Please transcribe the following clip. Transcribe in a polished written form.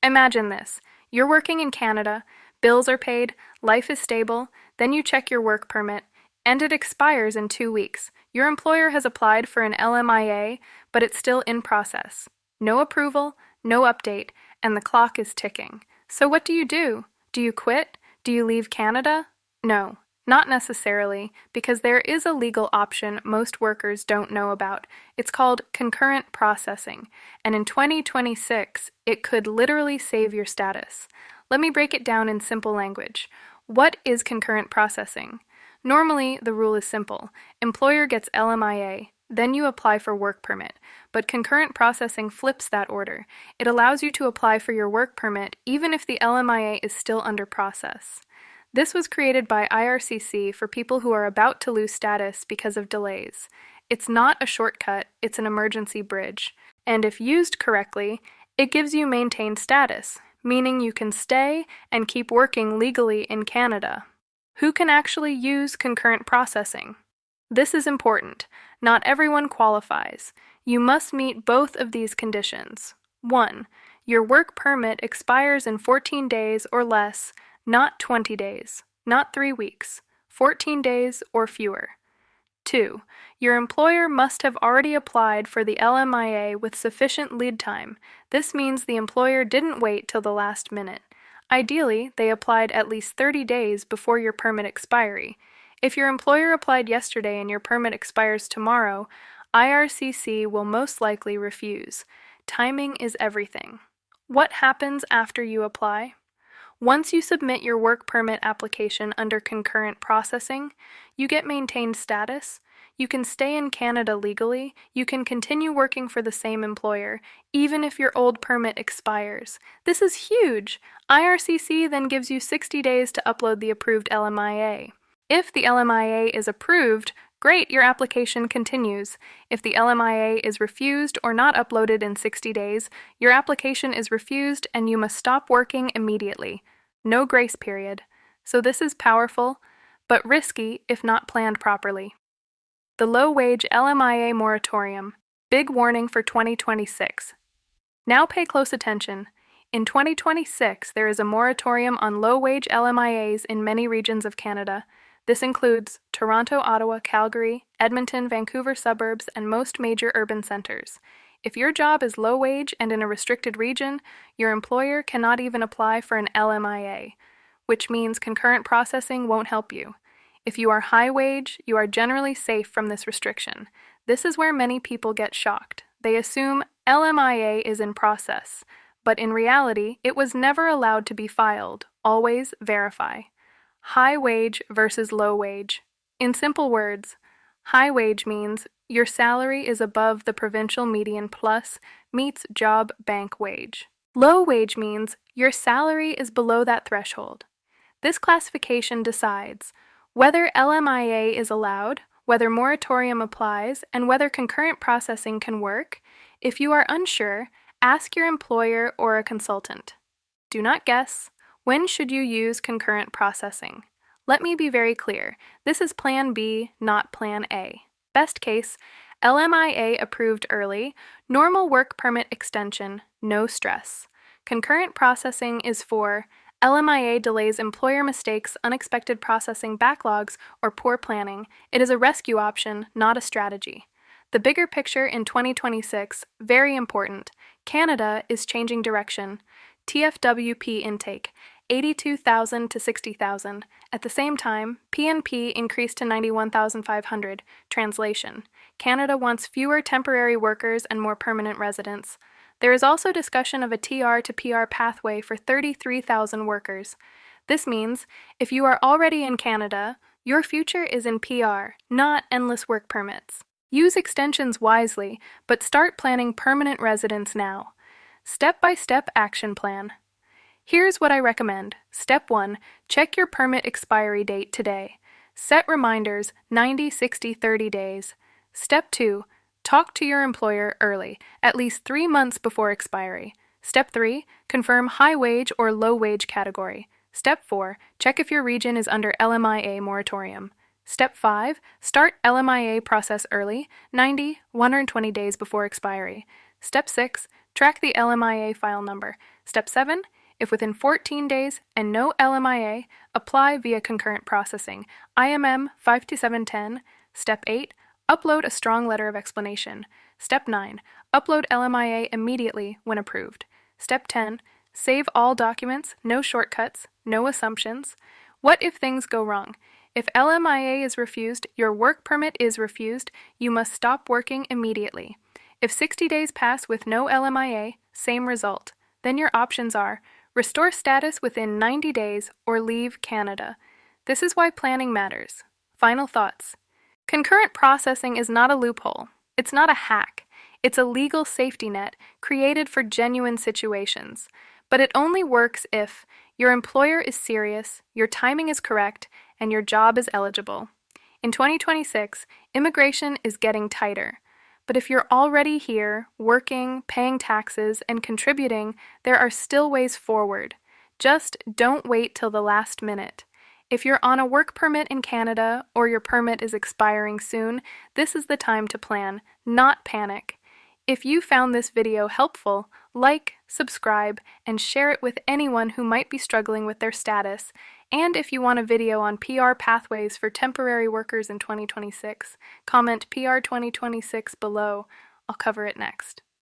Imagine this. You're working in Canada, bills are paid, life is stable, then you check your work permit, and it expires in 2 weeks. Your employer has applied for an LMIA, but it's still in process. No approval, no update, and the clock is ticking. So what do? Do you quit? Do you leave Canada? No, not necessarily, because there is a legal option most workers don't know about. It's called concurrent processing, and in 2026, it could literally save your status. Let me break it down in simple language. What is concurrent processing? Normally, the rule is simple. Employer gets LMIA, then you apply for work permit. But concurrent processing flips that order. It allows you to apply for your work permit even if the LMIA is still under process. This was created by IRCC for people who are about to lose status because of delays. It's not a shortcut, it's an emergency bridge. And if used correctly, it gives you maintained status, meaning you can stay and keep working legally in Canada. Who can actually use concurrent processing? This is important. Not everyone qualifies. You must meet both of these conditions. 1. Your work permit expires in 14 days or less, not 20 days, not 3 weeks, 14 days or fewer. 2. Your employer must have already applied for the LMIA with sufficient lead time. This means the employer didn't wait till the last minute. Ideally, they applied at least 30 days before your permit expiry. If your employer applied yesterday and your permit expires tomorrow, IRCC will most likely refuse. Timing is everything. What happens after you apply? Once you submit your work permit application under concurrent processing, you get maintained status, you can stay in Canada legally, you can continue working for the same employer, even if your old permit expires. This is huge! IRCC then gives you 60 days to upload the approved LMIA. If the LMIA is approved, great, your application continues. If the LMIA is refused or not uploaded in 60 days, your application is refused and you must stop working immediately. No grace period. So this is powerful, but risky if not planned properly. The low-wage LMIA moratorium. Big warning for 2026. Now pay close attention. In 2026, there is a moratorium on low-wage LMIAs in many regions of Canada. This includes Toronto, Ottawa, Calgary, Edmonton, Vancouver suburbs, and most major urban centers. If your job is low wage and in a restricted region, your employer cannot even apply for an LMIA, which means concurrent processing won't help you. If you are high wage, you are generally safe from this restriction. This is where many people get shocked. They assume LMIA is in process, but in reality, it was never allowed to be filed. Always verify. High wage versus low wage. In simple words, high wage means your salary is above the provincial median plus meets job bank wage. Low wage means your salary is below that threshold. This classification decides whether LMIA is allowed, whether moratorium applies, and whether concurrent processing can work. If you are unsure, ask your employer or a consultant. Do not guess. When should you use concurrent processing? Let me be very clear. This is Plan B, not Plan A. Best case, LMIA approved early, normal work permit extension, no stress. Concurrent processing is for LMIA delays employer mistakes, unexpected processing backlogs, or poor planning. It is a rescue option, not a strategy. The bigger picture in 2026, very important. Canada is changing direction. TFWP intake, 82,000 to 60,000. At the same time, PNP increased to 91,500. Translation: Canada wants fewer temporary workers and more permanent residents. There is also discussion of a TR to PR pathway for 33,000 workers. This means, if you are already in Canada, your future is in PR, not endless work permits. Use extensions wisely, but start planning permanent residence now. Step-by-step action plan. Here's what I recommend. Step 1. Check your permit expiry date today. Set reminders 90, 60, 30 days. Step 2. Talk to your employer early, at least 3 months before expiry. Step 3. Confirm high wage or low wage category. Step 4. Check if your region is under LMIA moratorium. Step 5. Start LMIA process early, 90, 120 days before expiry. Step 6. Track the LMIA file number. Step 7. If within 14 days and no LMIA, apply via concurrent processing. IMM 52710. Step 8. Upload a strong letter of explanation. Step 9. Upload LMIA immediately when approved. Step 10. Save all documents, no shortcuts, no assumptions. What if things go wrong? If LMIA is refused, your work permit is refused, you must stop working immediately. If 60 days pass with no LMIA, same result. Then your options are restore status within 90 days or leave Canada. This is why planning matters. Final thoughts. Concurrent processing is not a loophole. It's not a hack. It's a legal safety net created for genuine situations. But it only works if your employer is serious, your timing is correct, and your job is eligible. In 2026, immigration is getting tighter. But if you're already here, working, paying taxes, and contributing, there are still ways forward. Just don't wait till the last minute. If you're on a work permit in Canada or your permit is expiring soon, this is the time to plan, not panic. If you found this video helpful, like, subscribe, and share it with anyone who might be struggling with their status. And if you want a video on PR pathways for temporary workers in 2026, comment PR 2026 below. I'll cover it next.